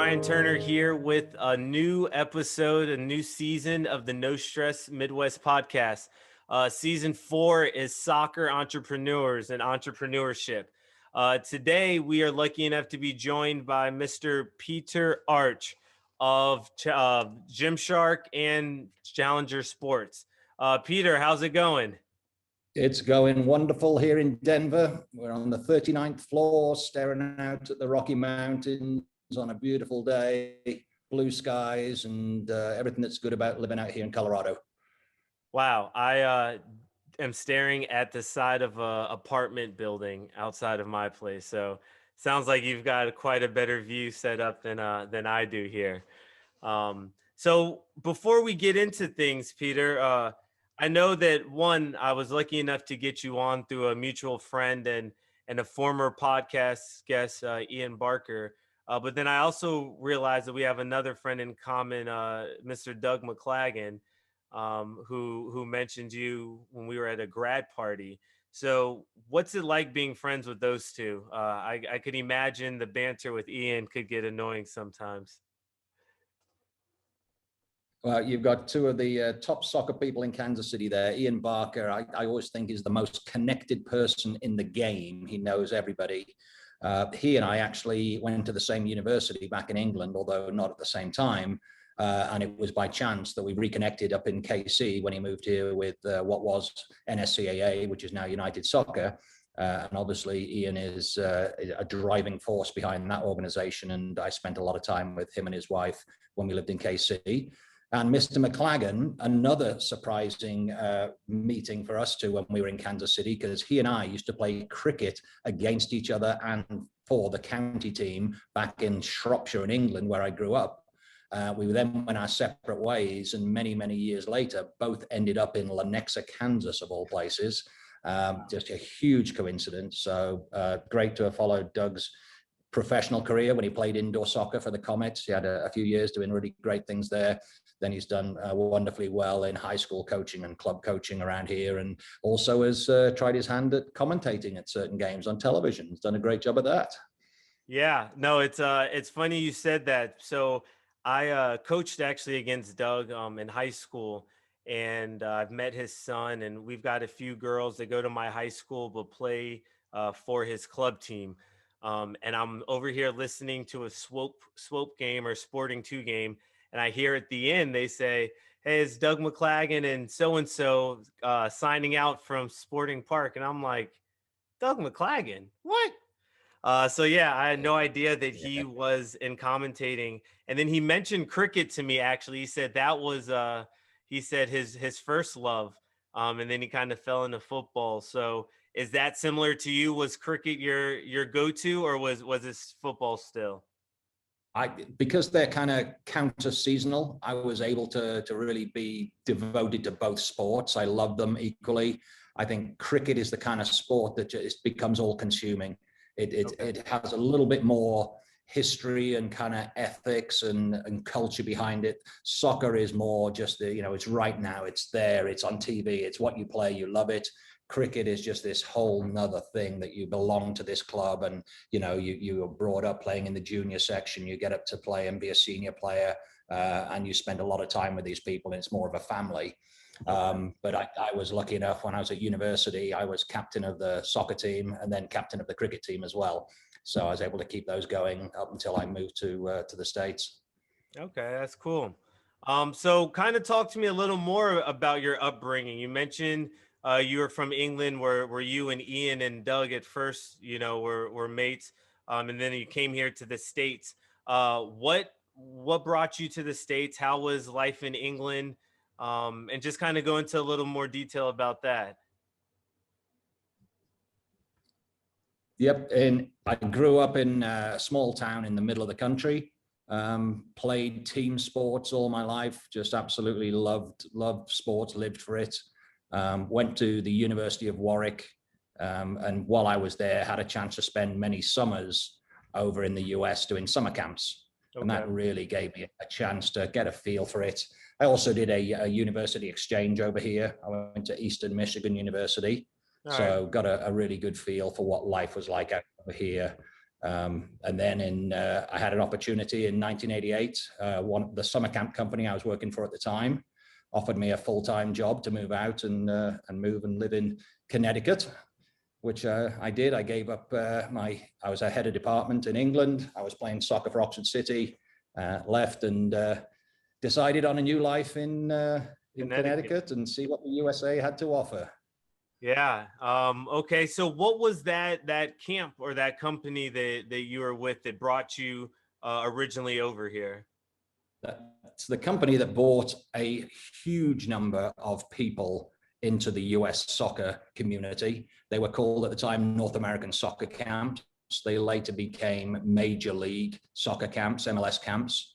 Brian Turner here with a new episode, a new season of the No Stress Midwest podcast. Season 4 is soccer entrepreneurs and entrepreneurship. Today, we are lucky enough to be joined by Mr. Peter Arch of GymShark and Challenger Sports. Peter, how's it going? It's going wonderful here in Denver. We're on the 39th floor, staring out at the Rocky Mountains on a beautiful day, blue skies, and everything that's good about living out here in Colorado. Wow, I am staring at the side of a apartment building outside of my place. So sounds like you've got quite a better view set up than I do here. So before we get into things, Peter, I know that I was lucky enough to get you on through a mutual friend and a former podcast guest, Ian Barker. But then I also realized that we have another friend in common, Mr. Doug McClagan, who mentioned you when we were at a grad party. So what's it like being friends with those two? I could imagine the banter with Ian could get annoying sometimes. Well, you've got two of the top soccer people in Kansas City there. Ian Barker, I always think, is the most connected person in the game. He knows everybody. He and I actually went to the same university back in England, although not at the same time. And it was by chance that we reconnected up in KC when he moved here with what was NSCAA, which is now United Soccer. And obviously, Ian is a driving force behind that organization. And I spent a lot of time with him and his wife when we lived in KC. And Mr. McClagan, another surprising meeting for us two when we were in Kansas City, because he and I used to play cricket against each other and for the county team back in Shropshire in England, where I grew up. We then went our separate ways, and many, many years later, both ended up in Lenexa, Kansas, of all places. Just a huge coincidence. So great to have followed Doug's professional career when he played indoor soccer for the Comets. He had a few years doing really great things there. Then he's done wonderfully well in high school coaching and club coaching around here, and also has tried his hand at commentating at certain games on television. He's done a great job at that. Yeah, no, it's funny you said that. So I coached actually against Doug in high school, and I've met his son, and we've got a few girls that go to my high school but play for his club team. And I'm over here listening to a swope game or Sporting 2 game, and I hear at the end they say, "Hey, it's Doug McClagan and so signing out from Sporting Park," and I'm like, "Doug McClagan, what?" So yeah, I had no idea that he was in commentating. And then he mentioned cricket to me. Actually, he said that was he said his first love, and then he kind of fell into football. So is that similar to you? Was cricket your go-to, or was this football still? Because they're kind of counter seasonal, I was able to really be devoted to both sports. I love them equally. I think cricket is the kind of sport that just becomes all consuming. It has a little bit more history and kind of ethics and culture behind it. Soccer is more just it's right now, it's there, it's on TV, it's what you play, you love it. Cricket is just this whole nother thing that you belong to this club, and you are brought up playing in the junior section, you get up to play and be a senior player, and you spend a lot of time with these people, and it's more of a family. But I was lucky enough when I was at university, I was captain of the soccer team and then captain of the cricket team as well. So I was able to keep those going up until I moved to the States. Okay, that's cool. So kind of talk to me a little more about your upbringing. You mentioned you were from England, where you and Ian and Doug at first, were mates, and then you came here to the States. What brought you to the States? How was life in England? And just kind of go into a little more detail about that. Yep, and I grew up in a small town in the middle of the country. Played team sports all my life. Just absolutely loved sports. Lived for it. Went to the University of Warwick, and while I was there, had a chance to spend many summers over in the US doing summer camps. Okay. And that really gave me a chance to get a feel for it. I also did a university exchange over here. I went to Eastern Michigan University. All so right. Got a really good feel for what life was like over here. And then I had an opportunity in 1988. The summer camp company I was working for at the time offered me a full-time job to move out and move and live in Connecticut, which I did. I gave up I was a head of department in England. I was playing soccer for Oxford City, left and decided on a new life in Connecticut and see what the USA had to offer. Yeah. Okay. So what was that camp or that company that you were with that brought you originally over here? That's the company that brought a huge number of people into the US soccer community. They were called at the time North American Soccer Camps. They later became Major League Soccer Camps, MLS camps.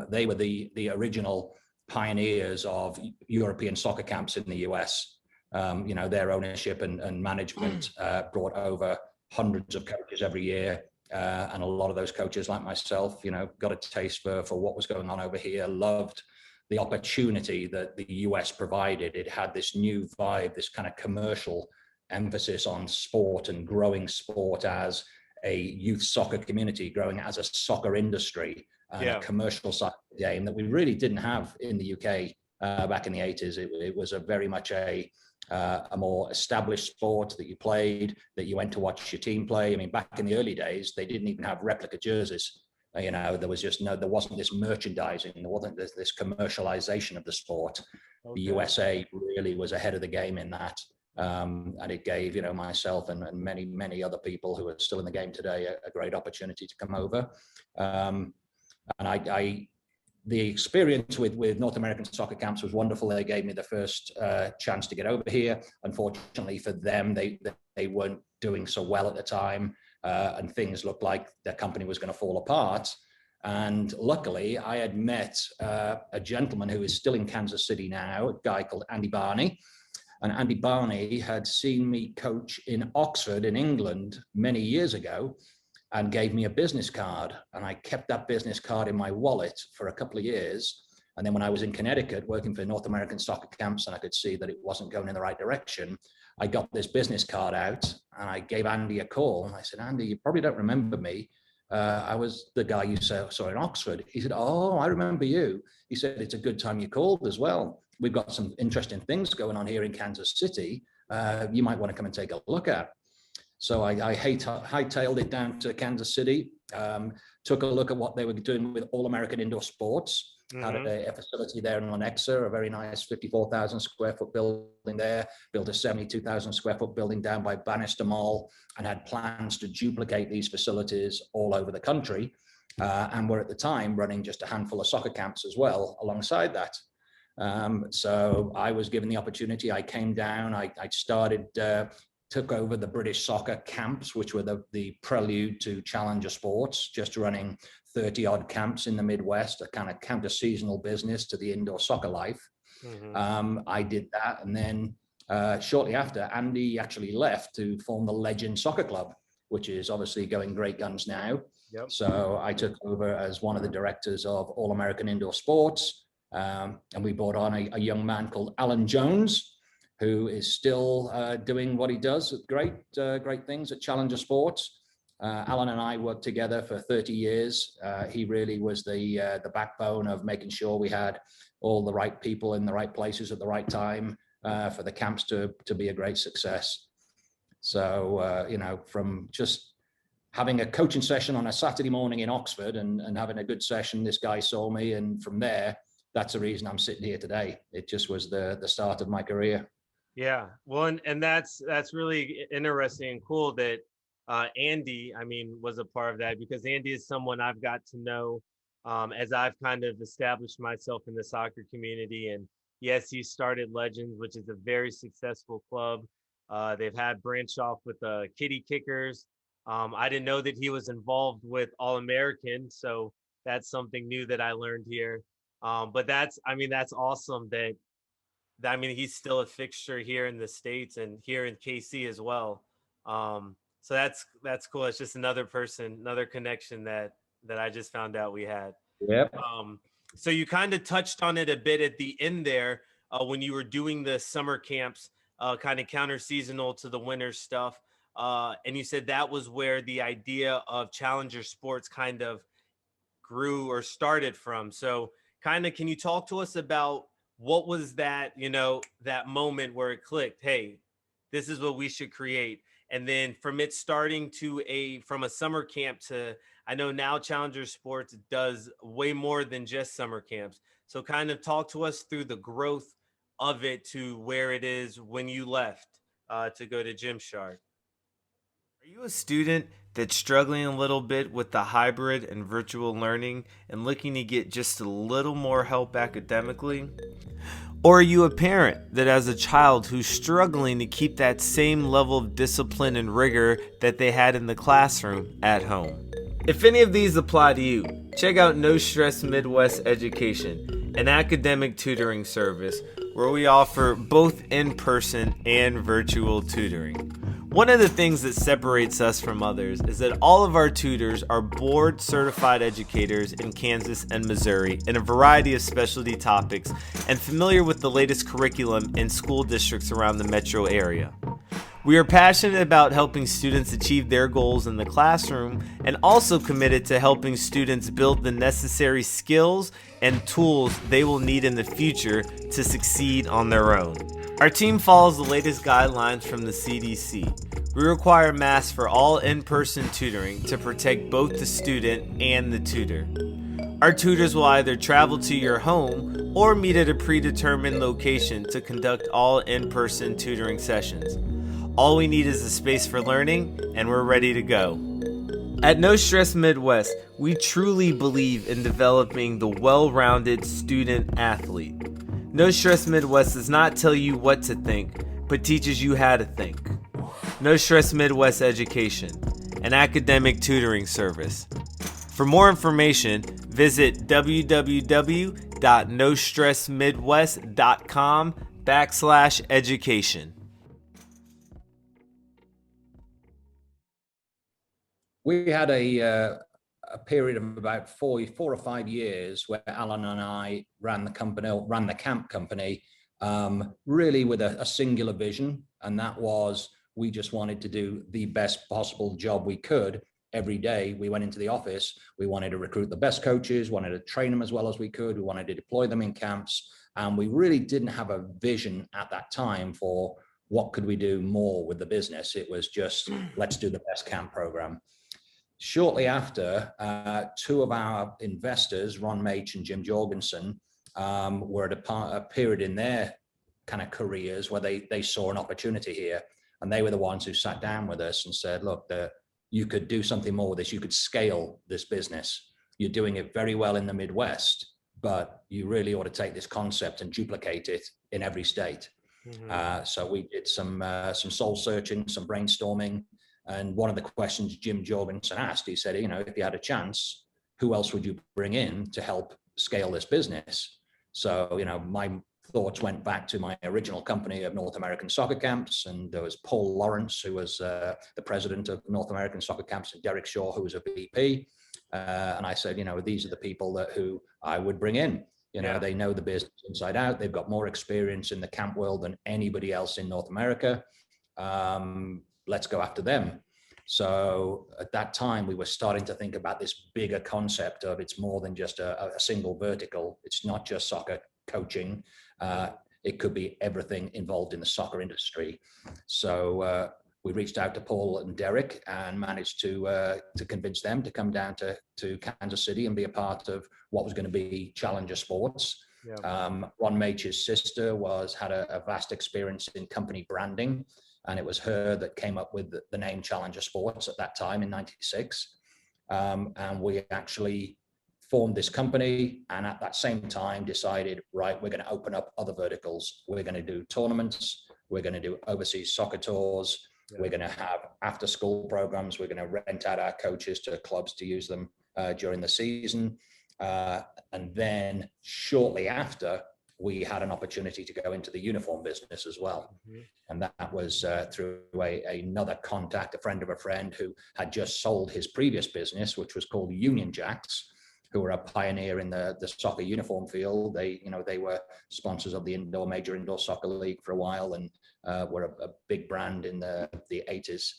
They were the original pioneers of European soccer camps in the US. Their ownership and management brought over hundreds of coaches every year. And a lot of those coaches, like myself, got a taste for what was going on over here, loved the opportunity that the US provided. It had this new vibe, this kind of commercial emphasis on sport and growing sport as a youth soccer community, growing as a soccer industry and a commercial side of the game that we really didn't have in the UK back in the 80s. It was a very much a more established sport that you played, that you went to watch your team play. I mean, back in the early days, they didn't even have replica jerseys. There was just there wasn't this merchandising, there wasn't this commercialization of the sport. Okay. The USA really was ahead of the game in that. And it gave, myself and many, many other people who are still in the game today a great opportunity to come over. And the experience with North American soccer camps was wonderful. They gave me the first chance to get over here. Unfortunately for them, they weren't doing so well at the time, and things looked like their company was going to fall apart. And luckily, I had met a gentleman who is still in Kansas City now, a guy called Andy Barney. And Andy Barney had seen me coach in Oxford in England many years ago and gave me a business card. And I kept that business card in my wallet for a couple of years. And then when I was in Connecticut working for North American soccer camps and I could see that it wasn't going in the right direction, I got this business card out and I gave Andy a call. And I said, Andy, you probably don't remember me. I was the guy you saw in Oxford. He said, oh, I remember you. He said, it's a good time you called as well. We've got some interesting things going on here in Kansas City. You might want to come and take a look at. So I hightailed it down to Kansas City, took a look at what they were doing with All American Indoor Sports, had a facility there in Lenexa, a very nice 54,000 square foot building there, built a 72,000 square foot building down by Bannister Mall, and had plans to duplicate these facilities all over the country. And were at the time running just a handful of soccer camps as well alongside that. So I was given the opportunity. I came down, I started, took over the British soccer camps, which were the prelude to Challenger Sports, just running 30 odd camps in the Midwest, a kind of counter-seasonal business to the indoor soccer life. I did that. And then shortly after, Andy actually left to form the Legend Soccer Club, which is obviously going great guns now. Yep. So I took over as one of the directors of All American Indoor Sports. And we brought on a young man called Alan Jones, who is still doing what he does, great things at Challenger Sports. Alan and I worked together for 30 years. He really was the backbone of making sure we had all the right people in the right places at the right time for the camps to be a great success. So, from just having a coaching session on a Saturday morning in Oxford and having a good session, this guy saw me. And from there, that's the reason I'm sitting here today. It just was the start of my career. Yeah, well, and that's really interesting and cool that Andy, was a part of that, because Andy is someone I've got to know as I've kind of established myself in the soccer community. And yes, he started Legends, which is a very successful club. They've had branch off with the Kitty Kickers. I didn't know that he was involved with All American, so that's something new that I learned here. But that's awesome that he's still a fixture here in the States and here in KC as well. So that's cool. It's just another person, another connection that I just found out we had. Yep. So you kind of touched on it a bit at the end there when you were doing the summer camps, kind of counter seasonal to the winter stuff. And you said that was where the idea of challenger sports kind of grew or started from. So, kind of, can you talk to us about what was that, that moment where it clicked? Hey, this is what we should create. And then from it starting from a summer camp to, I know now Challenger Sports does way more than just summer camps. So, kind of talk to us through the growth of it to where it is when you left to go to GymShark. Are you a student that's struggling a little bit with the hybrid and virtual learning and looking to get just a little more help academically? Or are you a parent that has a child who's struggling to keep that same level of discipline and rigor that they had in the classroom at home? If any of these apply to you, check out No Stress Midwest Education, an academic tutoring service where we offer both in-person and virtual tutoring. One of the things that separates us from others is that all of our tutors are board certified educators in Kansas and Missouri in a variety of specialty topics and familiar with the latest curriculum in school districts around the metro area. We are passionate about helping students achieve their goals in the classroom and also committed to helping students build the necessary skills and tools they will need in the future to succeed on their own. Our team follows the latest guidelines from the CDC. We require masks for all in-person tutoring to protect both the student and the tutor. Our tutors will either travel to your home or meet at a predetermined location to conduct all in-person tutoring sessions. All we need is a space for learning, and we're ready to go. At No Stress Midwest, we truly believe in developing the well-rounded student athlete. No Stress Midwest does not tell you what to think, but teaches you how to think. No Stress Midwest Education, an academic tutoring service. For more information, visit www.nostressmidwest.com/education. We had a period of about 4 or 5 years where Alan and I ran the company, ran the camp company, really with a singular vision, and that was we just wanted to do the best possible job we could. Every day we went into the office, we wanted to recruit the best coaches, wanted to train them as well as we could, we wanted to deploy them in camps, and we really didn't have a vision at that time for what could we do more with the business. It was just, let's do the best camp program. Shortly after, two of our investors, Ron Mach and Jim Jorgensen, were at a period in their kind of careers where they saw an opportunity here. And they were the ones who sat down with us and said, look, you could do something more with this. You could scale this business. You're doing it very well in the Midwest, but you really ought to take this concept and duplicate it in every state. Mm-hmm. So we did some soul searching, some brainstorming. And one of the questions Jim Jorgensen asked, he said, if you had a chance, who else would you bring in to help scale this business? So, my thoughts went back to my original company of North American Soccer Camps. And there was Paul Lawrence, who was the president of North American Soccer Camps, and Derek Shaw, who was a VP. And I said, these are the people who I would bring in. They know the business inside out. They've got more experience in the camp world than anybody else in North America. Let's go after them. So at that time, we were starting to think about this bigger concept of it's more than just a single vertical. It's not just soccer coaching. It could be everything involved in the soccer industry. So we reached out to Paul and Derek and managed to convince them to come down to Kansas City and be a part of what was going to be Challenger Sports. Yeah. Ron Mach's sister had a vast experience in company branding. And it was her that came up with the name Challenger Sports at that time in '96. And we actually formed this company. And at that same time decided, right, we're going to open up other verticals. We're going to do tournaments. We're going to do overseas soccer tours. Yeah. We're going to have after school programs. We're going to rent out our coaches to clubs to use them during the season. And then shortly after, we had an opportunity to go into the uniform business as well. Mm-hmm. And that was through another contact, a friend of a friend who had just sold his previous business, which was called Union Jacks, who were a pioneer in the soccer uniform field. They were sponsors of the Major Indoor Soccer League for a while and were a big brand in the 80s.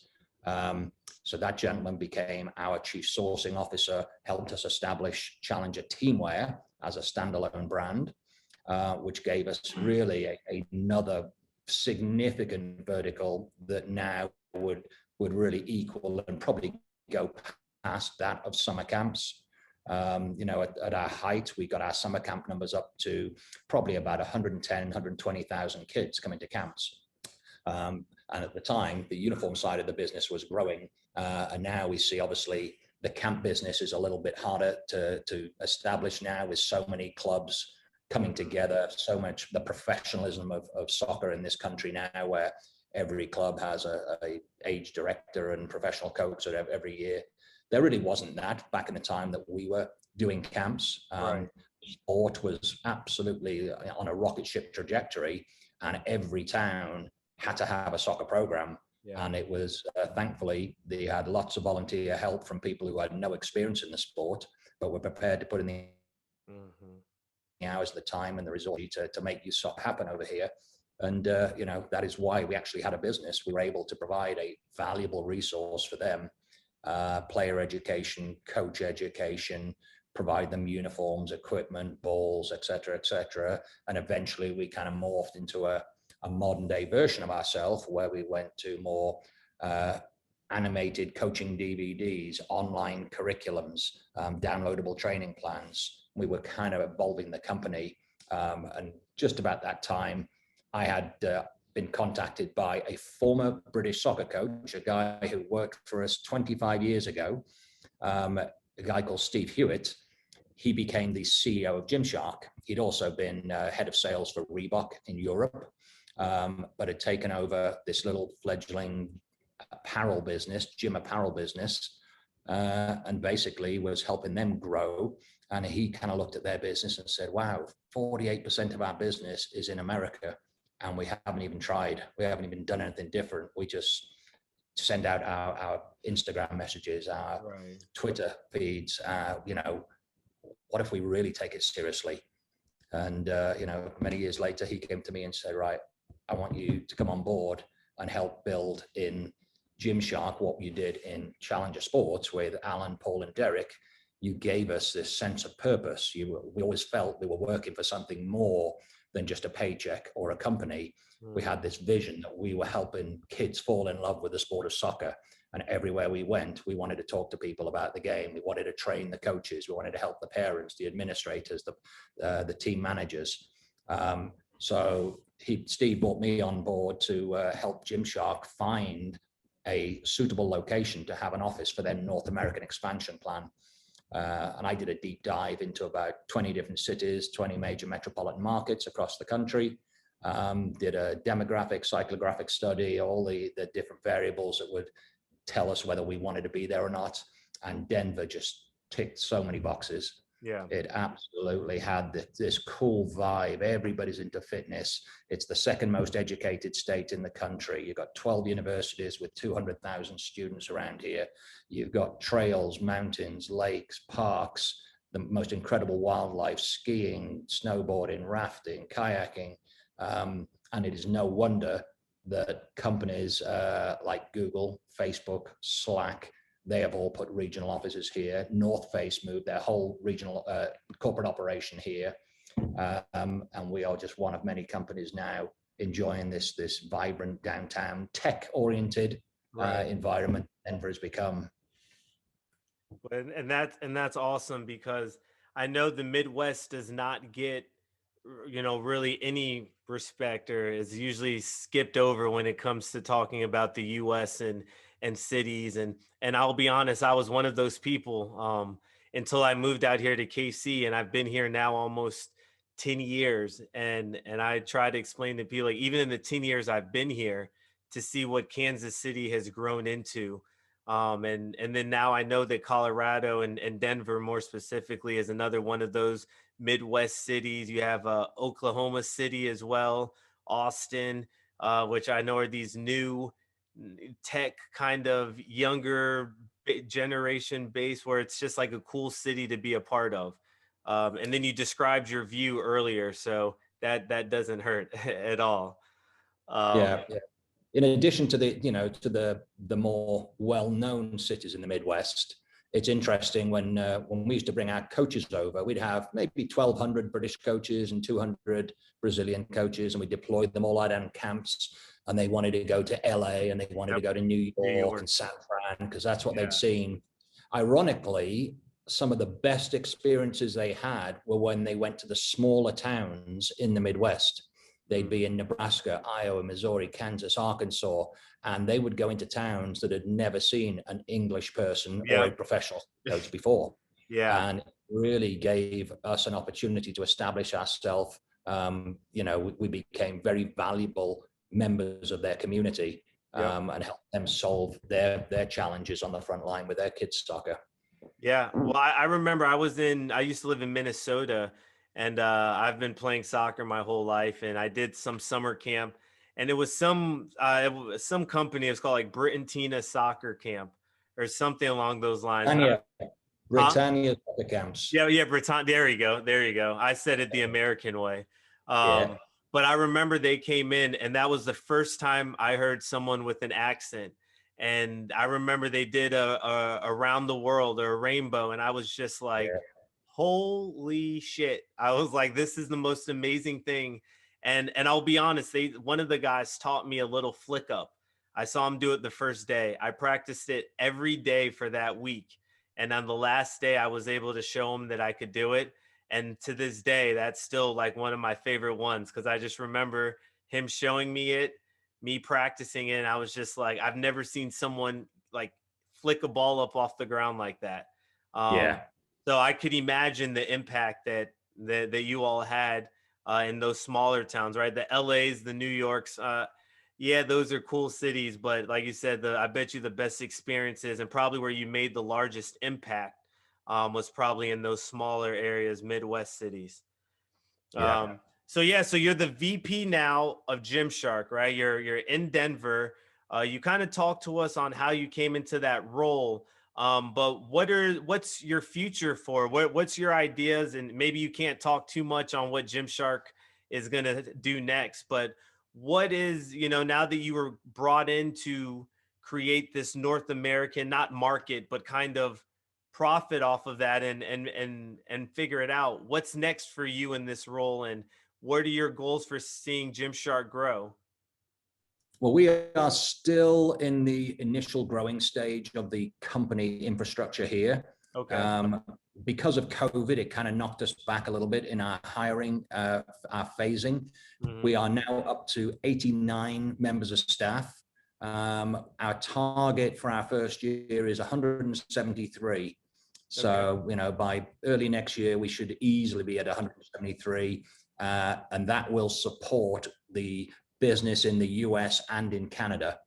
So that gentleman became our chief sourcing officer, helped us establish Challenger Teamwear as a standalone brand, which gave us really another significant vertical that now would really equal and probably go past that of summer camps. At our height, we got our summer camp numbers up to probably about 110, 120,000 kids coming to camps. And at the time, the uniform side of the business was growing. And now we see, obviously, the camp business is a little bit harder to establish now, with so many clubs coming together, so much the professionalism of soccer in this country now, where every club has a age director and professional coach every year. There really wasn't that back in the time that we were doing camps. Right. Sport was absolutely on a rocket ship trajectory, and every town had to have a soccer program. Yeah. And it was, thankfully, they had lots of volunteer help from people who had no experience in the sport, but were prepared to put in the hours, the time, and the resources to make you soccer happen over here. And, that is why we actually had a business. We were able to provide a valuable resource for them, player education, coach education, provide them uniforms, equipment, balls, et cetera, and eventually we kind of morphed into a modern day version of ourselves, where we went to more animated coaching DVDs, online curriculums, downloadable training plans. We were kind of evolving the company, and just about that time, I had been contacted by a former British soccer coach, a guy who worked for us 25 years ago, a guy called Steve Hewitt. He became the CEO of GymShark. He'd also been head of sales for Reebok in Europe, but had taken over this little fledgling apparel business, gym apparel business, and basically was helping them grow. And he kind of looked at their business and said, wow, 48% of our business is in America, and we haven't even tried. We haven't even done anything different. We just send out our Instagram messages, our Twitter feeds. What if we really take it seriously? And, many years later, he came to me and said, right, I want you to come on board and help build in GymShark what you did in Challenger Sports with Alan, Paul, and Derek. You gave us this sense of purpose. We always felt we were working for something more than just a paycheck or a company. We had this vision that we were helping kids fall in love with the sport of soccer. And everywhere we went, we wanted to talk to people about the game. We wanted to train the coaches. We wanted to help the parents, the administrators, the team managers. So Steve brought me on board to help GymShark find a suitable location to have an office for their North American expansion plan. And I did a deep dive into about 20 different cities, 20 major metropolitan markets across the country. Did a demographic, psychographic study, all the different variables that would tell us whether we wanted to be there or not. And Denver just ticked so many boxes. Yeah, it absolutely had this cool vibe. Everybody's into fitness. It's the second most educated state in the country. You've got 12 universities with 200,000 students around here. You've got trails, mountains, lakes, parks, the most incredible wildlife, skiing, snowboarding, rafting, kayaking. And it is no wonder that companies like Google, Facebook, Slack, they have all put regional offices here. North Face moved their whole regional corporate operation here. And we are just one of many companies now enjoying this vibrant downtown tech-oriented environment Denver has become. And that's awesome, because I know the Midwest does not get, really any respect, or is usually skipped over when it comes to talking about the US and cities. And I'll be honest, I was one of those people until I moved out here to KC, and I've been here now almost 10 years. And I try to explain to people, like, even in the 10 years I've been here, to see what Kansas City has grown into. And then now I know that Colorado and Denver more specifically is another one of those Midwest cities. You have Oklahoma City as well, Austin, which I know are these new tech kind of younger generation base, where it's just like a cool city to be a part of. And then you described your view earlier, so that doesn't hurt at all. Yeah. in addition to the more well-known cities in the Midwest, it's interesting when we used to bring our coaches over, we'd have maybe 1,200 British coaches and 200 Brazilian coaches, and we deployed them all out on camps. And they wanted to go to LA and they wanted to go to New York and San Fran because that's what they'd seen. Ironically, some of the best experiences they had were when they went to the smaller towns in the Midwest. They'd be in Nebraska, Iowa, Missouri, Kansas, Arkansas, and they would go into towns that had never seen an English person or a professional coach before. And it really gave us an opportunity to establish ourselves. We became very valuable members of their community and help them solve their challenges on the front line with their kids' soccer. Yeah, well, I remember I used to live in Minnesota, and I've been playing soccer my whole life, and I did some summer camp, and it was some company. It was called like Britannia Soccer Camp or something along those lines. Britannia soccer camps. Yeah, Britannia. There you go. I said it the American way. But I remember they came in, and that was the first time I heard someone with an accent. And I remember they did a around the world or a rainbow, and I was just like, holy shit. I was like, this is the most amazing thing. And I'll be honest, one of the guys taught me a little flick up. I saw him do it the first day. I practiced it every day for that week. And on the last day, I was able to show him that I could do it. And to this day, that's still like one of my favorite ones, because I just remember him showing me it, me practicing it. And I was just like, I've never seen someone like flick a ball up off the ground like that. So I could imagine the impact that you all had in those smaller towns, right? The LAs, the New Yorks. Those are cool cities. But like you said, I bet you the best experiences and probably where you made the largest impact was probably in those smaller areas, Midwest cities. So you're the VP now of GymShark, right? You're in Denver. You kind of talked to us on how you came into that role. But what's your future for? What's your ideas? And maybe you can't talk too much on what GymShark is going to do next, but what is, now that you were brought in to create this North American, not market, but kind of profit off of that and figure it out, what's next for you in this role, and what are your goals for seeing GymShark grow? Well, we are still in the initial growing stage of the company infrastructure here. Because of COVID, it kind of knocked us back a little bit in our hiring, our phasing. We are now up to 89 members of staff. Our target for our first year is 173. So, by early next year, we should easily be at 173. And that will support the business in the US and in Canada.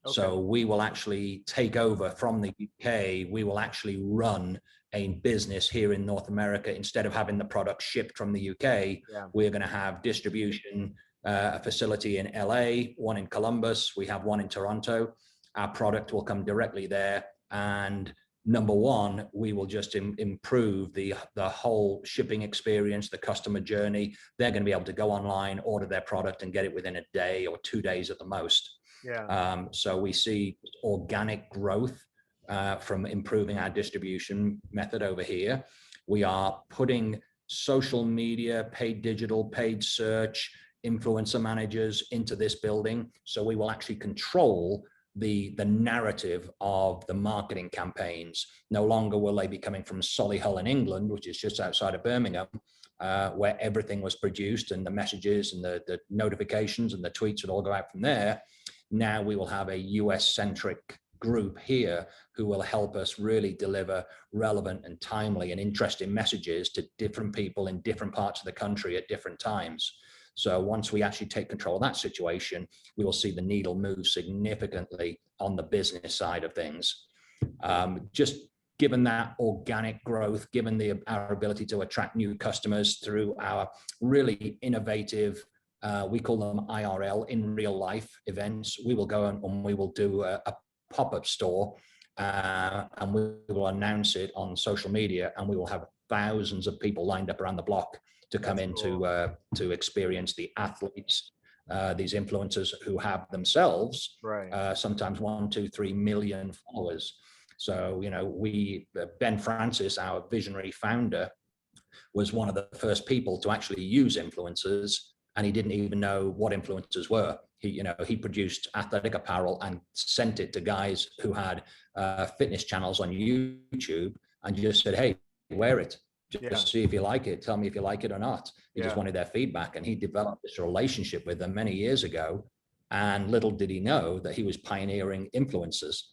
So we will actually take over from the UK. We will actually run a business here in North America. Instead of having the product shipped from the UK, we're going to have distribution, a facility in LA, one in Columbus. We have one in Toronto. Our product will come directly there. And number one, we will just improve the whole shipping experience, the customer journey. They're going to be able to go online, order their product, and get it within a day or 2 days at the most. So we see organic growth from improving our distribution method over here. We are putting social media, paid digital, paid search, influencer managers into this building. So we will actually control the narrative of the marketing campaigns. No longer will they be coming from Solihull in England, which is just outside of Birmingham, where everything was produced and the messages and the notifications and the tweets would all go out from there. Now we will have a US-centric group here who will help us really deliver relevant and timely and interesting messages to different people in different parts of the country at different times. So once we actually take control of that situation, we will see the needle move significantly on the business side of things. Just given that organic growth, given our ability to attract new customers through our really innovative, we call them IRL, in real life events, we will go and we will do a pop-up store and we will announce it on social media, and we will have thousands of people lined up around the block to come in to experience the athletes these influencers who have themselves Right. sometimes 1, 2, 3 million followers. So, Ben Francis, our visionary founder, was one of the first people to actually use influencers, and he didn't even know what influencers were. He produced athletic apparel and sent it to guys who had fitness channels on YouTube, and just said, "Hey, wear it. Yeah. Just see if you like it. Tell me if you like it or not." He just Yeah. wanted their feedback, and he developed this relationship with them many years ago. And little did he know that he was pioneering influencers.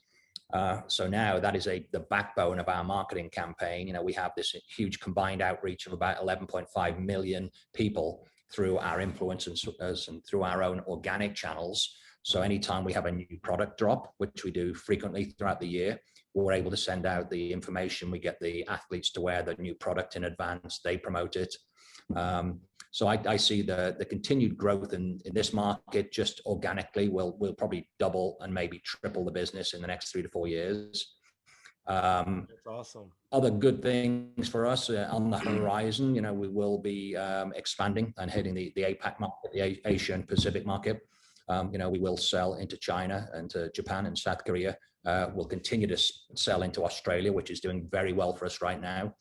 So now that is the backbone of our marketing campaign. We have this huge combined outreach of about 11.5 million people through our influencers and through our own organic channels. So anytime we have a new product drop, which we do frequently throughout the year, we're able to send out the information. We get the athletes to wear the new product in advance. They promote it. So I see the continued growth in this market just organically. We'll probably double and maybe triple the business in the next 3 to 4 years. That's awesome. Other good things for us on the horizon, we will be expanding and hitting the APAC market, the Asia and Pacific market. We will sell into China and to Japan and South Korea. We'll continue to sell into Australia, which is doing very well for us right now.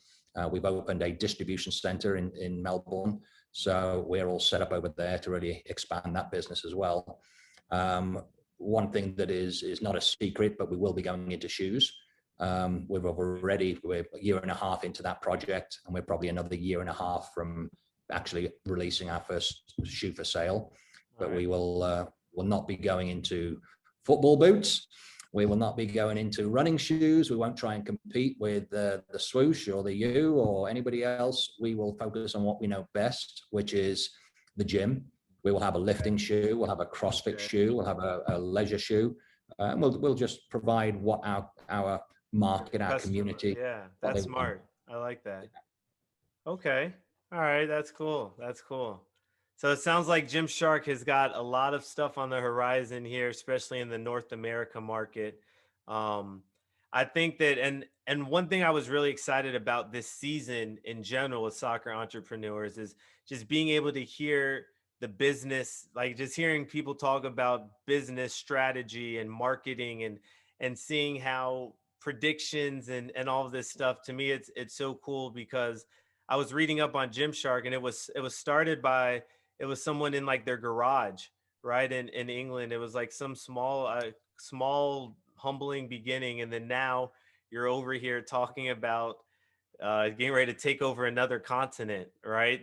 We've opened a distribution center in Melbourne. So we're all set up over there to really expand that business as well. One thing that is not a secret, but we will be going into shoes. We're a year and a half into that project, and we're probably another year and a half from actually releasing our first shoe for sale. But we will not be going into football boots. We will not be going into running shoes. We won't try and compete with the Swoosh or the U or anybody else. We will focus on what we know best, which is the gym. We will have a lifting shoe. We'll have a CrossFit shoe. We'll have a leisure shoe. And we'll just provide what our market, our community. Yeah, that's smart. I like that. Okay. All right. That's cool. That's cool. So it sounds like GymShark has got a lot of stuff on the horizon here, especially in the North America market. Um, I think that, and one thing I was really excited about this season in general with soccer entrepreneurs is just being able to hear the business, like just hearing people talk about business strategy and marketing and seeing how predictions and all of this stuff. To me, it's so cool because I was reading up on GymShark, and it was started by, it was someone in like their garage, right? In England, it was like some small humbling beginning. And then now you're over here talking about getting ready to take over another continent, right?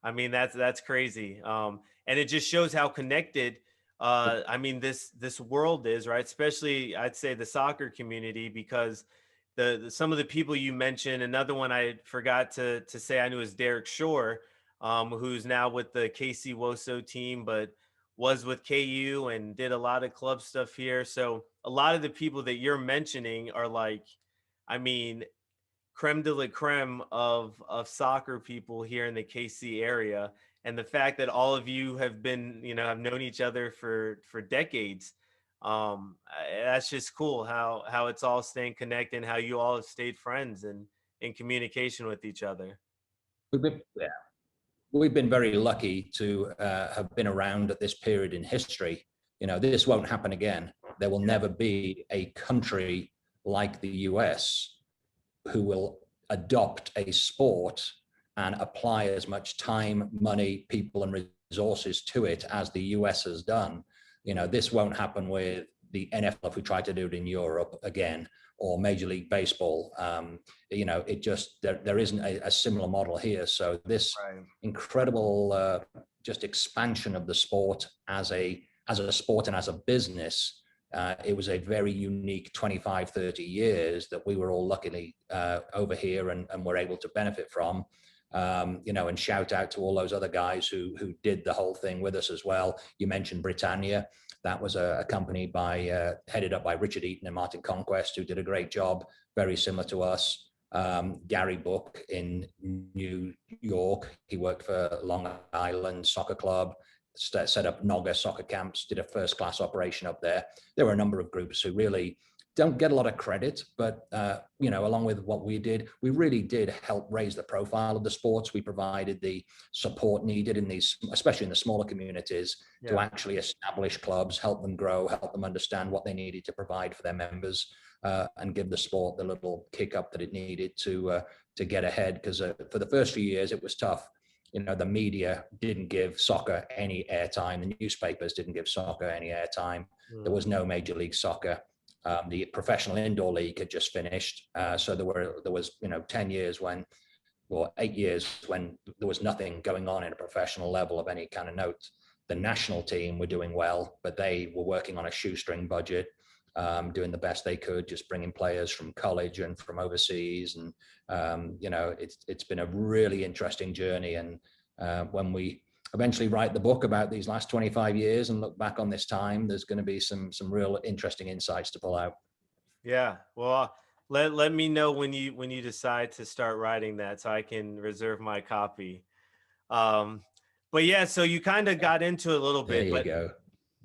I mean, that's crazy. And it just shows how connected, I mean, this world is, right? Especially I'd say the soccer community, because some of the people you mentioned, another one I forgot to say I knew is Derek Shore, who's now with the KC Woso team, but was with KU and did a lot of club stuff here. So a lot of the people that you're mentioning are like, I mean, creme de la creme of soccer people here in the KC area. And the fact that all of you have been, have known each other for decades. That's just cool how it's all staying connected and how you all have stayed friends and in communication with each other. Yeah. We've been very lucky to have been around at this period in history. This won't happen again. There will never be a country like the US who will adopt a sport and apply as much time, money, people, and resources to it as the US has done. This won't happen with the NFL if we try to do it in Europe again, or Major League Baseball. It just, there isn't a similar model here. So this incredible just expansion of the sport as a sport and as a business, it was a very unique 25, 30 years that we were all luckily over here and were able to benefit from. And shout out to all those other guys who did the whole thing with us as well. You mentioned Britannia. That was a company headed up by Richard Eaton and Martin Conquest, who did a great job, very similar to us. Gary Book in New York. He worked for Long Island Soccer Club, set up Nogga soccer camps, did a first-class operation up there. There were a number of groups who really don't get a lot of credit, but you know, along with what we did, we really did help raise the profile of the sports. We provided the support needed in these, especially in the smaller communities, to Yeah. actually establish clubs, help them grow, help them understand what they needed to provide for their members, and give the sport the little kick up that it needed to get ahead. Because for the first few years, it was tough. You know, the media didn't give soccer any airtime. The newspapers didn't give soccer any airtime. There was no Major League Soccer. The professional indoor league had just finished, so there was 10 years when, or 8 years when there was nothing going on in a professional level of any kind of note. The national team were doing well, but they were working on a shoestring budget, doing the best they could, just bringing players from college and from overseas. And you know, it's been a really interesting journey. And when we eventually write the book about these last 25 years and look back on this time, there's going to be some real interesting insights to pull out. Yeah. Well, let me know when you decide to start writing that so I can reserve my copy. Um, but yeah, so you kind of got into it a little There bit, you go.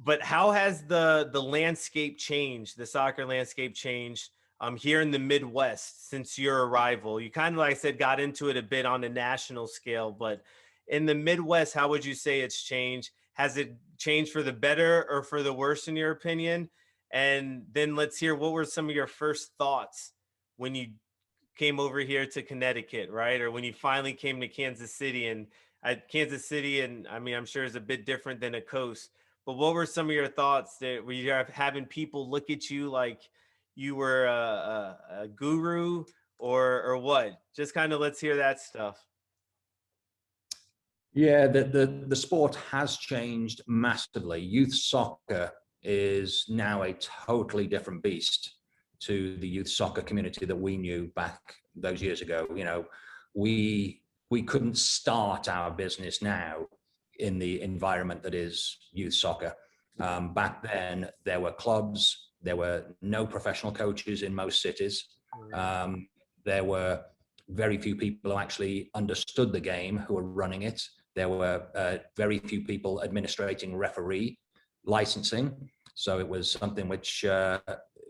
but how has the landscape changed, the soccer landscape changed here in the Midwest since your arrival? You kind of, like I said, got into it a bit on a national scale, but in the Midwest, how would you say it's changed? Has it changed for the better or for the worse in your opinion? And then let's hear, what were some of your first thoughts when you came over here to Connecticut, right? Or when you finally came to Kansas City, and at Kansas City, and I mean, I'm sure it's a bit different than a coast, but what were some of your thoughts that were you having people look at you like you were a guru, or what? Just kind of let's hear that stuff. Yeah, the sport has changed massively. Youth soccer is now a totally different beast to the youth soccer community that we knew back those years ago. You know, we couldn't start our business now in the environment that is youth soccer. Back then, there were clubs, there were no professional coaches in most cities. There were very few people who actually understood the game who were running it. There were very few people administrating referee licensing. So it was something which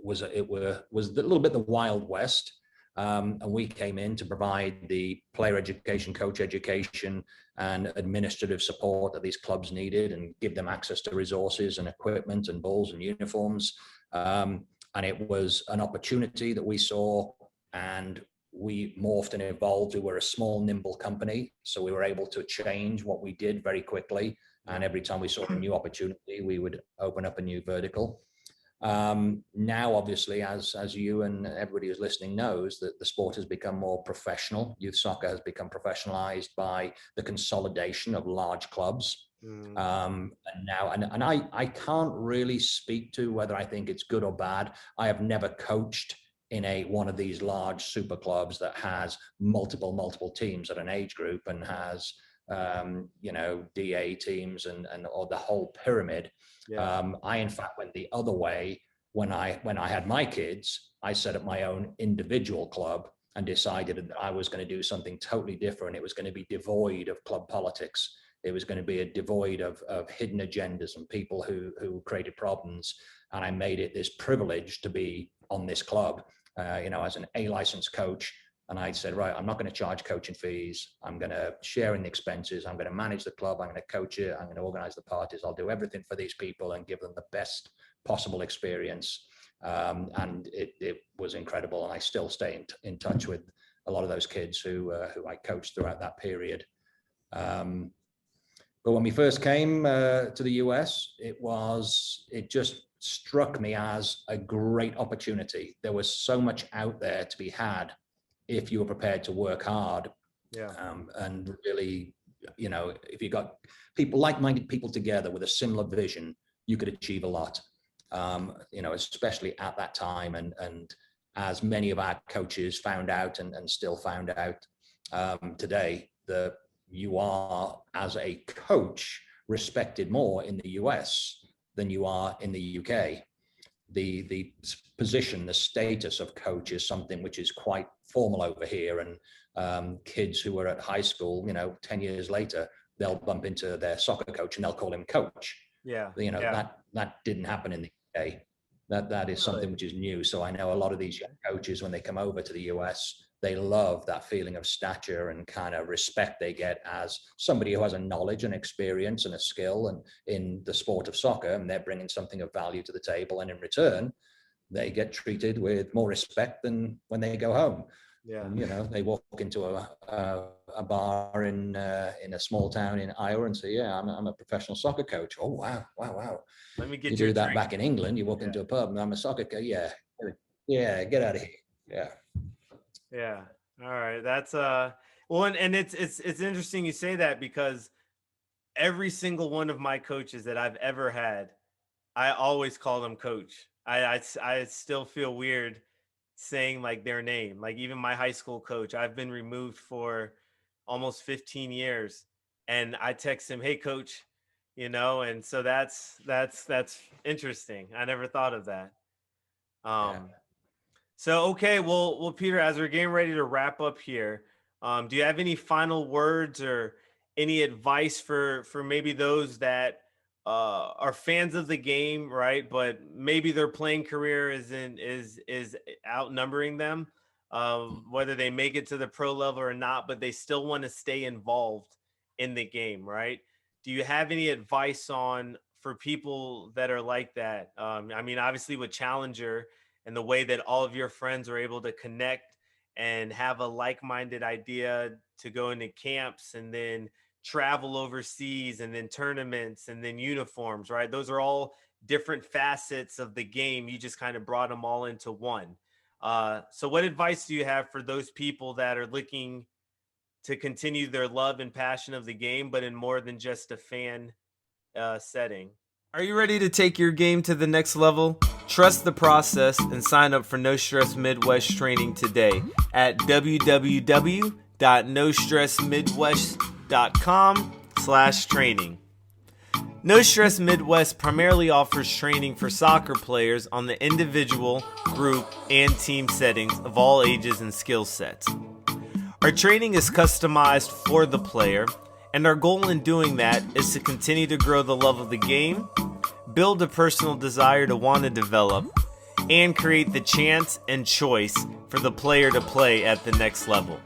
was a little bit the Wild West. And we came in to provide the player education, coach education, and administrative support that these clubs needed, and give them access to resources and equipment and balls and uniforms. And it was an opportunity that we saw, and we morphed and evolved. We were a small, nimble company, so we were able to change what we did very quickly. And every time we saw a new opportunity, we would open up a new vertical. Now, obviously, as you and everybody who's listening knows, that the sport has become more professional. Youth soccer has become professionalized by the consolidation of large clubs. And now, and I can't really speak to whether I think it's good or bad. I have never coached in one of these large super clubs that has multiple teams at an age group and has DA teams and or the whole pyramid. I in fact went the other way. When I had my kids, I set up my own individual club and decided that I was going to do something totally different. It was going to be devoid of club politics. It was going to be devoid of hidden agendas and people who created problems. And I made it this privilege to be on this club, as an A licensed coach. And I said, right, I'm not going to charge coaching fees. I'm going to share in the expenses. I'm going to manage the club. I'm going to coach it. I'm going to organize the parties. I'll do everything for these people and give them the best possible experience. And it was incredible. And I still stay in touch with a lot of those kids who I coached throughout that period. But when we first came to the US, it just struck me as a great opportunity. There was so much out there to be had if you were prepared to work hard. And really, if you got like-minded people together with a similar vision, you could achieve a lot. Especially at that time, and as many of our coaches found out and still found out today, that you are, as a coach, respected more in the US than you are in the UK. The position, the status of coach is something which is quite formal over here, and kids who are at high school, 10 years later, they'll bump into their soccer coach and they'll call him coach. That didn't happen in the UK. That is something Really? which is new. So I know a lot of these young coaches, when they come over to the US, they love that feeling of stature and kind of respect they get as somebody who has a knowledge and experience and a skill and in the sport of soccer, and they're bringing something of value to the table. And in return, they get treated with more respect than when they go home. Yeah. And they walk into a bar in a small town in Iowa and say, "Yeah, I'm a professional soccer coach." Oh, wow, wow, wow! Let me You get you a do that drink. back in England. You walk Yeah. into a pub and I'm a soccer coach. Yeah, yeah, get out of here. Yeah, Yeah. All right. That's well, and it's interesting you say that because every single one of my coaches that I've ever had, I always call them coach. I still feel weird saying like their name. Like even my high school coach, I've been removed for almost 15 years, and I text him, "Hey, coach," and so that's interesting. I never thought of that. yeah. Um, so okay, well, Peter, as we're getting ready to wrap up here, do you have any final words or any advice for maybe those that are fans of the game, right? But maybe their playing career is outnumbering them, whether they make it to the pro level or not, but they still want to stay involved in the game, right? Do you have any advice on for people that are like that? I mean, obviously with Challenger and the way that all of your friends are able to connect and have a like-minded idea to go into camps and then travel overseas and then tournaments and then uniforms, right? Those are all different facets of the game. You just kind of brought them all into one. So what advice do you have for those people that are looking to continue their love and passion of the game, but in more than just a fan setting? Are you ready to take your game to the next level? Trust the process and sign up for No Stress Midwest training today at www.nostressmidwest.com/training. No Stress Midwest primarily offers training for soccer players on the individual, group, and team settings of all ages and skill sets. Our training is customized for the player, and our goal in doing that is to continue to grow the love of the game, build a personal desire to want to develop, and create the chance and choice for the player to play at the next level.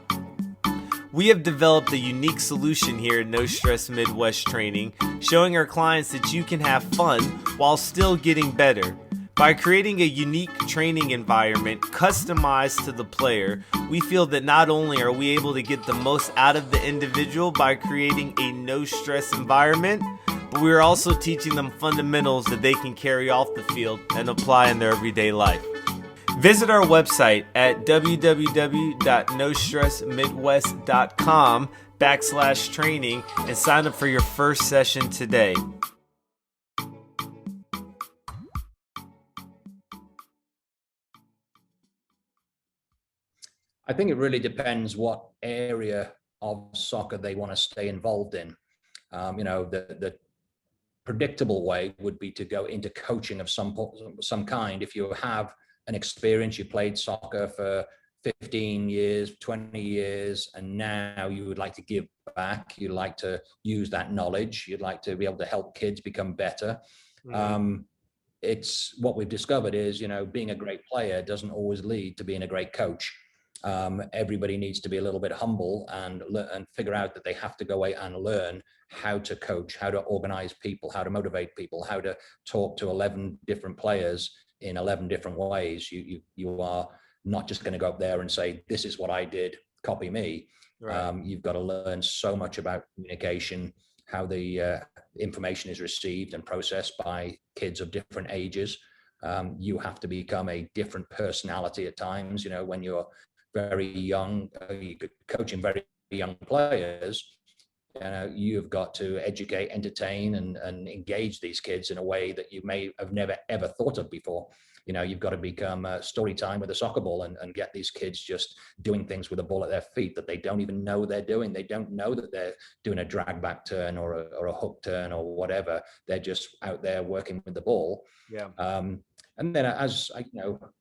We have developed a unique solution here at No Stress Midwest Training, showing our clients that you can have fun while still getting better. By creating a unique training environment customized to the player, we feel that not only are we able to get the most out of the individual by creating a no-stress environment, but we are also teaching them fundamentals that they can carry off the field and apply in their everyday life. Visit our website at www.nostressmidwest.com/training and sign up for your first session today. I think it really depends what area of soccer they want to stay involved in. The predictable way would be to go into coaching of some kind. If you have an experience, you played soccer for 15 years, 20 years, and now you would like to give back, you'd like to use that knowledge, you'd like to be able to help kids become better. Mm-hmm. It's what we've discovered is, being a great player doesn't always lead to being a great coach. Everybody needs to be a little bit humble and figure out that they have to go away and learn how to coach, how to organize people, how to motivate people, how to talk to 11 different players in 11 different ways. You are not just going to go up there and say, "This is what I did, copy me." Right. You've got to learn so much about communication, how the information is received and processed by kids of different ages. You have to become a different personality at times. When you're very young, coaching very young players, you've got to educate, entertain, and engage these kids in a way that you may have never ever thought of before. You've got to become story time with a soccer ball and get these kids just doing things with a ball at their feet that they don't even know they're doing. They don't know that they're doing a drag back turn or a hook turn or whatever. They're just out there working with the ball. Yeah. And then,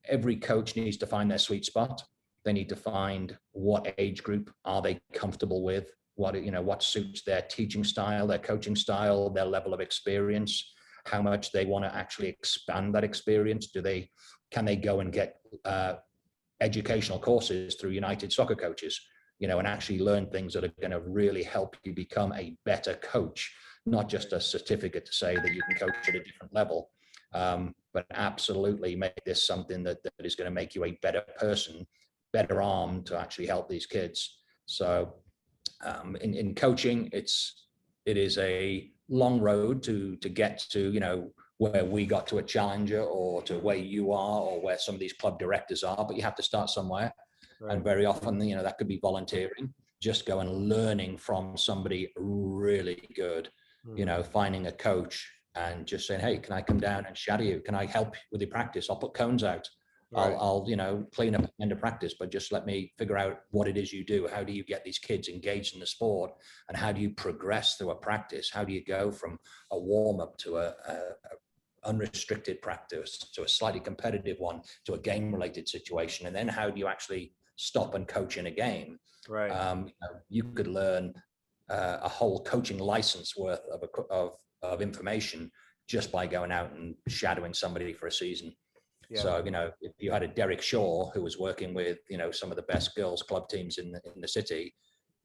every coach needs to find their sweet spot. They need to find what age group are they comfortable with, what suits their teaching style, their coaching style, their level of experience. how much they want to actually expand that experience. Can they go and get educational courses through United Soccer Coaches, and actually learn things that are going to really help you become a better coach, not just a certificate to say that you can coach at a different level, but absolutely make this something that is going to make you a better person, better armed to actually help these kids. So in coaching, it is a long road to get to, where we got to a challenger or to where you are or where some of these club directors are, but you have to start somewhere. Right. And very often, that could be volunteering, just go and learning from somebody really good, finding a coach and just saying, hey, can I come down and shadow you? Can I help with your practice? I'll put cones out. Right. I'll clean up at the end of practice, but just let me figure out what it is you do. How do you get these kids engaged in the sport, and how do you progress through a practice? How do you go from a warm-up to a unrestricted practice to a slightly competitive one to a game-related situation? And then how do you actually stop and coach in a game? Right. You could learn a whole coaching license worth of information just by going out and shadowing somebody for a season. Yeah. So, if you had a Derek Shaw who was working with, some of the best girls club teams in the city,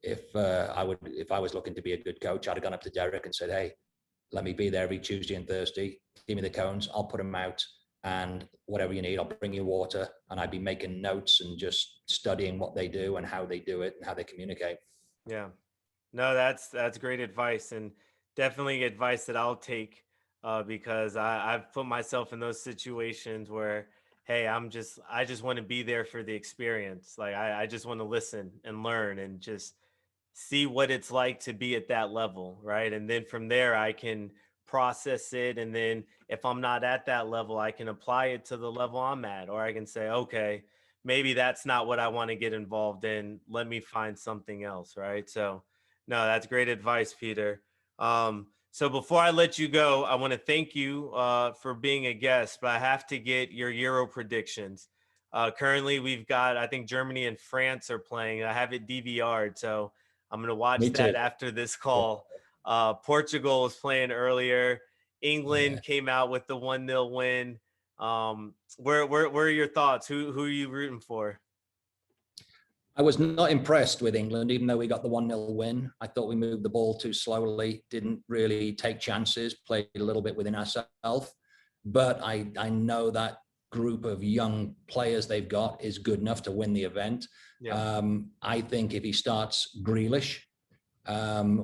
if I was looking to be a good coach, I'd have gone up to Derek and said, hey, let me be there every Tuesday and Thursday. Give me the cones. I'll put them out, and whatever you need, I'll bring you water. And I'd be making notes and just studying what they do and how they do it and how they communicate. Yeah, no, that's great advice, and definitely advice that I'll take, because I've put myself in those situations where, hey, I just want to be there for the experience. Like I just want to listen and learn and just see what it's like to be at that level, right? And then from there, I can process it. And then if I'm not at that level, I can apply it to the level I'm at, or I can say, okay, maybe that's not what I want to get involved in. Let me find something else, right? So, no, that's great advice, Peter. So before I let you go, I want to thank you for being a guest, but I have to get your Euro predictions. Currently, we've got, I think Germany and France are playing. I have it DVR'd, so I'm going to watch that after this call. Portugal was playing earlier. England came out with the 1-0 win. Where are your thoughts? Who are you rooting for? I was not impressed with England, even though we got the 1-0 win. I thought we moved the ball too slowly, didn't really take chances, played a little bit within ourselves. But I know that group of young players they've got is good enough to win the event. Yeah. I think if he starts Grealish,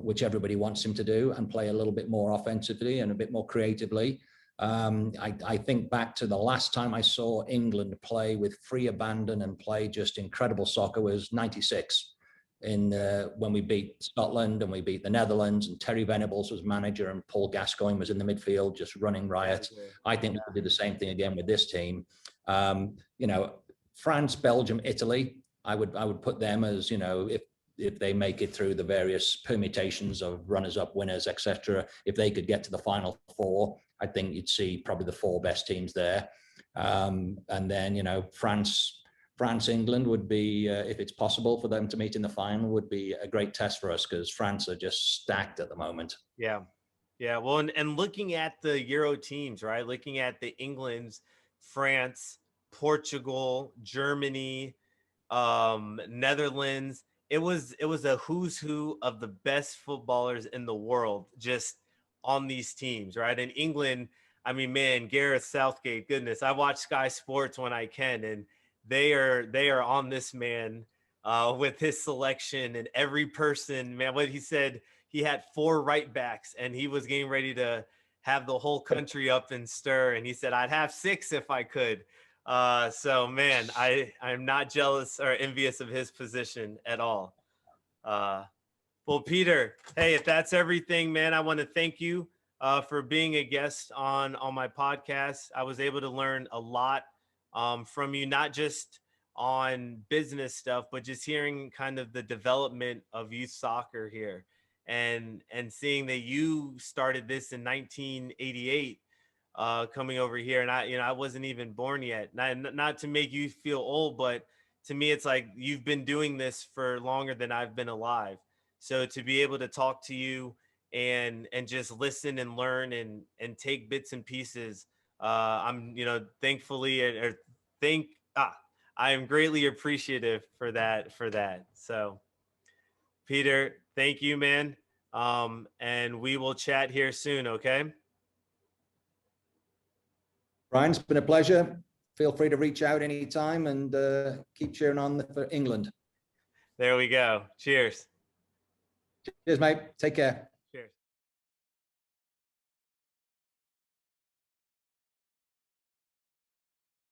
which everybody wants him to do, and play a little bit more offensively and a bit more creatively, I think back to the last time I saw England play with free abandon and play just incredible soccer was '96 when we beat Scotland and we beat the Netherlands, and Terry Venables was manager and Paul Gascoigne was in the midfield just running riot. I think we could do the same thing again with this team. France, Belgium, Italy, I would put them as, if they make it through the various permutations of runners-up, winners, etc., if they could get to the final four, I think you'd see probably the four best teams there. And then, France, England would be, if it's possible for them to meet in the final, would be a great test for us, because France are just stacked at the moment. Yeah. Yeah. Well, and looking at the Euro teams, right? Looking at the England's, France, Portugal, Germany, Netherlands, it was a who's who of the best footballers in the world just on these teams, right? In England, I mean, man, Gareth Southgate, goodness, I watch Sky Sports when I can, and they are on this man with his selection, and every person, man, what he said, he had 4 right backs and he was getting ready to have the whole country up in stir, and he said, I'd have 6 if I could. So man, I'm not jealous or envious of his position at all. Well, Peter, hey, if that's everything, man, I want to thank you for being a guest on my podcast. I was able to learn a lot from you, not just on business stuff, but just hearing kind of the development of youth soccer here, and seeing that you started this in 1988. Coming over here, and I wasn't even born yet. Not to make you feel old, but to me, it's like you've been doing this for longer than I've been alive. So to be able to talk to you and just listen and learn and take bits and pieces. I'm, thankfully or think I am greatly appreciative for that. So Peter, thank you, man. And we will chat here soon. Okay. Brian, it's been a pleasure. Feel free to reach out anytime and keep cheering on for England. There we go. Cheers. Cheers, mate. Take care.